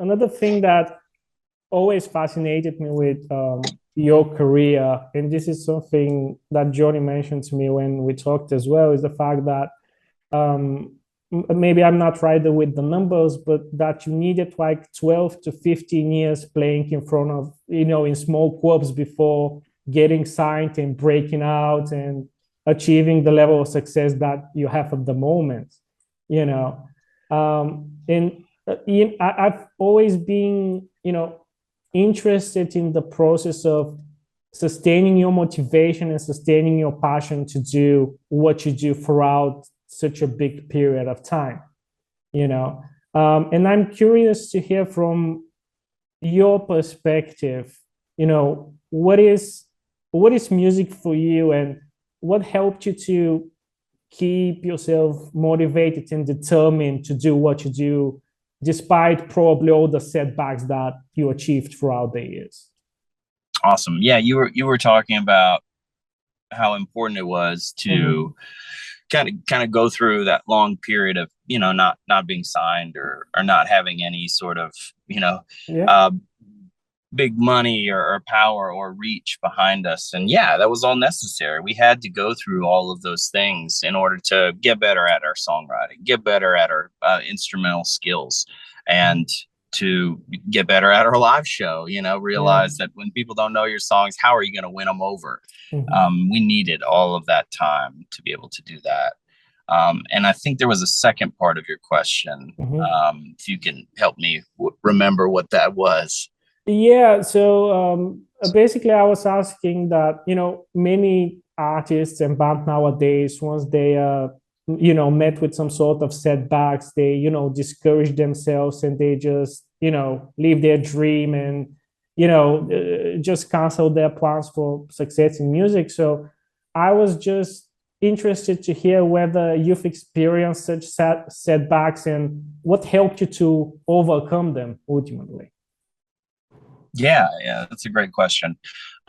another thing that always fascinated me with your career, and this is something that Johnny mentioned to me when we talked as well, is the fact that um, maybe I'm not right with the numbers, but that you needed like 12 to 15 years playing in front of, in small clubs before getting signed and breaking out and achieving the level of success that you have at the moment, you know. And I've always been, interested in the process of sustaining your motivation and sustaining your passion to do what you do throughout such a big period of time, you know. And I'm curious to hear from your perspective, what is music for you, and what helped you to keep yourself motivated and determined to do what you do, despite probably all the setbacks that you achieved throughout the years. Awesome. Yeah, you were talking about how important it was to kind of go through that long period of, not being signed or not having any sort of, Yeah. big money or power or reach behind us. And yeah, that was all necessary. We had to go through all of those things in order to get better at our songwriting, get better at our instrumental skills, and to get better at our live show. Realize that when people don't know your songs, how are you going to win them over? We needed all of that time to be able to do that. And I think there was a second part of your question. If you can help me remember what that was. Yeah, so basically I was asking that, many artists and bands nowadays, once they, met with some sort of setbacks, they, discourage themselves and they just, leave their dream and, just cancel their plans for success in music. So I was just interested to hear whether you've experienced such setbacks and what helped you to overcome them ultimately. Yeah, that's a great question.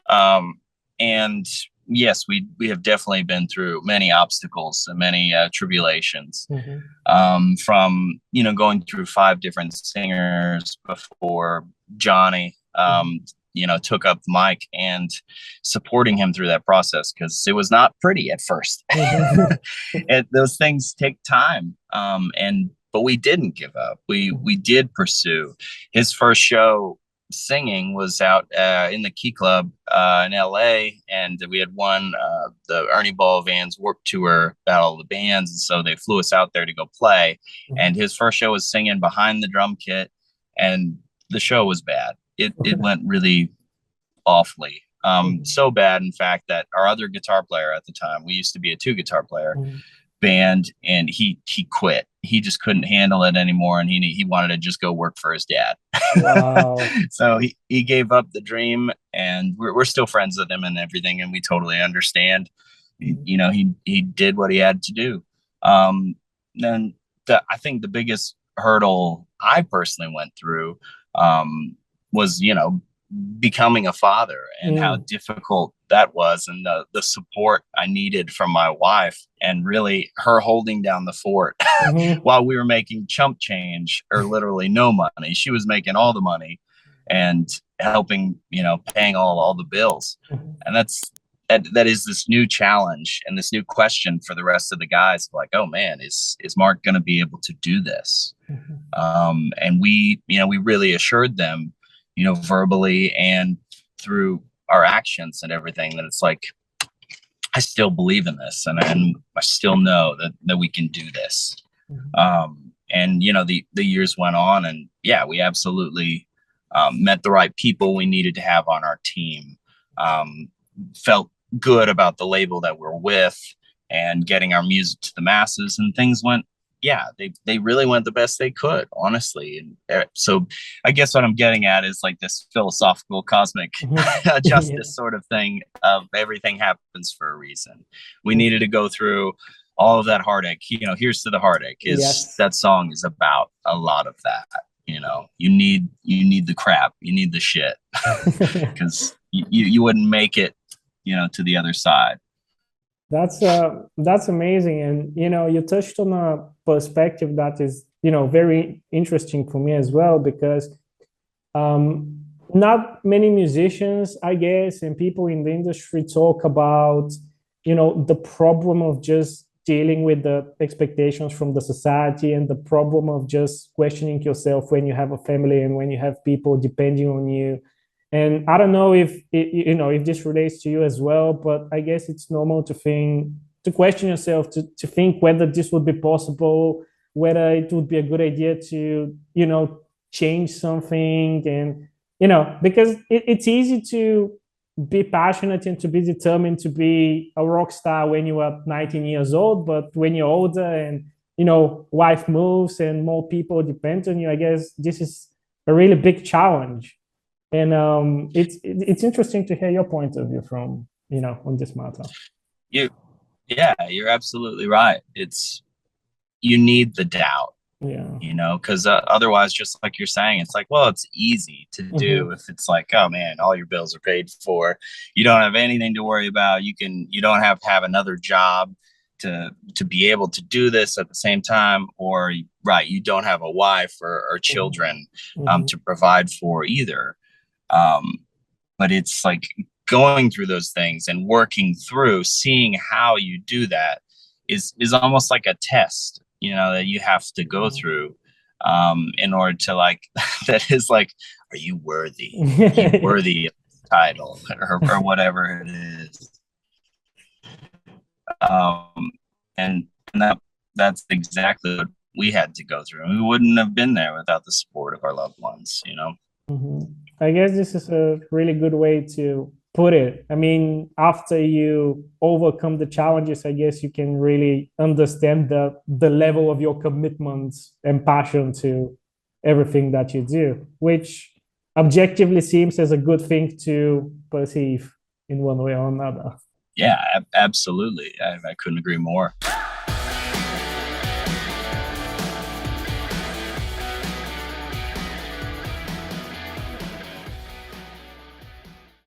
And yes, we have definitely been through many obstacles and many tribulations. From going through 5 different singers before Johnny took up the mic, and supporting him through that process, because it was not pretty at first. And those things take time. But we didn't give up. We did pursue. His first show singing was out in the Key Club in LA, and we had won the Ernie Ball Van's Warped Tour Battle of the Bands, and so they flew us out there to go play. And his first show was singing behind the drum kit, and the show was bad. It went really awfully, so bad, in fact, that our other guitar player at the time, we used to be a 2 guitar player band, and he quit. He just couldn't handle it anymore, and he wanted to just go work for his dad. Wow. So he gave up the dream, and we're still friends with him and everything, and we totally understand. He did what he had to do. And I think the biggest hurdle I personally went through was becoming a father, and how difficult that was, and the support I needed from my wife, and really her holding down the fort while we were making chump change, or literally no money. She was making all the money and helping, paying all the bills. And that is this new challenge and this new question for the rest of the guys, like, oh man, is Mark going to be able to do this? And we really assured them, verbally and through our actions and everything, that it's like, I still believe in this, and I still know that we can do this. And the years went on, and yeah, we absolutely met the right people we needed to have on our team. Felt good about the label that we're with, and getting our music to the masses, and things went, they really went the best they could, honestly. And so I guess what I'm getting at is like this philosophical cosmic justice sort of thing of everything happens for a reason. We needed to go through all of that heartache. Here's to the heartache that song is about a lot of that. You need the crap, you need the shit, because you wouldn't make it, to the other side. That's amazing. And you touched on a perspective that is very interesting for me as well, because Not many musicians, I guess, and people in the industry talk about, the problem of just dealing with the expectations from the society, and the problem of just questioning yourself when you have a family and when you have people depending on you. And I don't know if if this relates to you as well, but I guess it's normal to question yourself, to think whether this would be possible, whether it would be a good idea to change something. And because it's easy to be passionate and to be determined to be a rock star when you are 19 years old, but when you're older and wife moves and more people depend on you, I guess this is a really big challenge. And it's interesting to hear your point of view from on this matter. Yeah, you're absolutely right. You need the doubt, Yeah. because otherwise, just like you're saying, it's like, well, it's easy to do if it's like, oh man, all your bills are paid for, you don't have anything to worry about, you don't have to have another job to be able to do this at the same time, or right, you don't have a wife or children to provide for either. But it's like going through those things and working through, seeing how you do that is almost like a test, that you have to go through in order to like, that is like, are you worthy? Are you worthy of this title or whatever it is? And that's exactly what we had to go through. And we wouldn't have been there without the support of our loved ones, I guess this is a really good way to put it. I mean, after you overcome the challenges, I guess you can really understand the level of your commitment and passion to everything that you do, which objectively seems as a good thing to perceive in one way or another. Yeah, absolutely. I couldn't agree more.